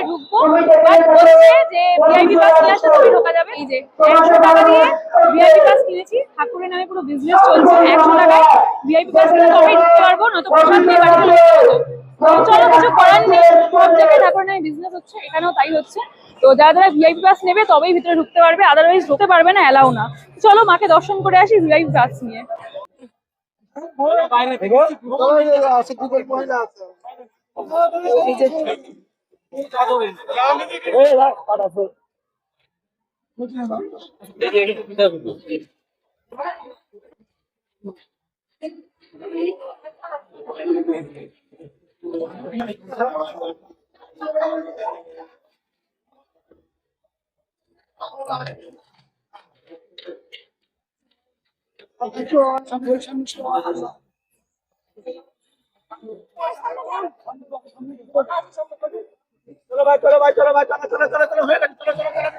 ঢুকবো বাট বলছে যে ভিআইপি পাস নিয়ে আসলে তবে ঢোকা যাবে। এই যে 100 টাকা দিয়ে ভিআইপি পাস কিনেছি, ঠাকুরের নামে পুরো বিজনেস চলছে। 100 টাকায় ভিআইপি পাস কিনে তবেই ঢুকতে পারবো, নয়তো প্রসাদ দিয়ে বাড়িতে ঢুকতে হতো। তো চলো, কিছু করার নেই, সব জায়গায় ঠাকুরের নামে বিজনেস হচ্ছে, এখানেও তাই হচ্ছে। তো যারা যারা ভিআইপি পাস নেবে তবেই ভিতরে ঢুকতে পারবে, আদারওয়াইজ ঢুকতে পারবে না, এলাও না। চলো মাকে দর্শন করে আসি ভিআইপি পাস নিয়ে। चलो भाई चलो भाई चलो भाई चलो चलो चलो चलो हो गया चलो चलो चलो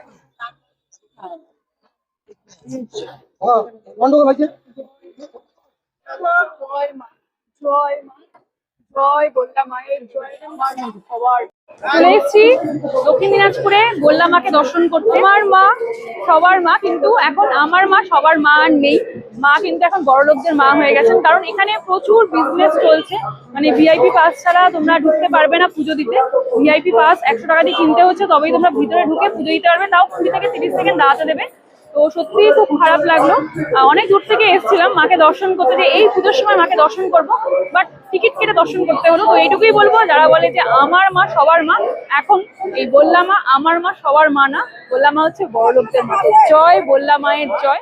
हां बंद हो भाई जय मां जय मां জয় বললা মায়ের জয় সবার। চলে এসেছি দক্ষিণ দিনাজপুরে বললা মাকে দর্শন করতে। আমার মা সবার মা, কিন্তু এখন আমার মা সবার মা আর নেই। মা কিন্তু এখন বড় লোকদের মা হয়ে গেছেন, কারণ এখানে প্রচুর বিজনেস চলছে। মানে ভিআইপি পাস ছাড়া তোমরা ঢুকতে পারবে না পুজো দিতে। ভিআইপি পাস 100 টাকা দিয়ে কিনতে হচ্ছে, তবেই তোমরা ভিতরে ঢুকে পুজো দিতে পারবে, তাও 20 থেকে 30 সেকেন্ড দাঁড়াতে দেবে। তো সত্যি খুব খারাপ লাগলো। অনেক দূর থেকে এসেছিলাম মাকে দর্শন করতে, যে এই পুজোর সময় মাকে দর্শন করবো, বাট টিকিট কেটে দর্শন করতে হলো। তো এইটুকুই বলবো, যারা বলে যে আমার মা সবার মা, এখন এই বললা মা আমার মা সবার মা না, বললা মা হচ্ছে বড় লোকদের মা। জয় বললা মায়ের জয়।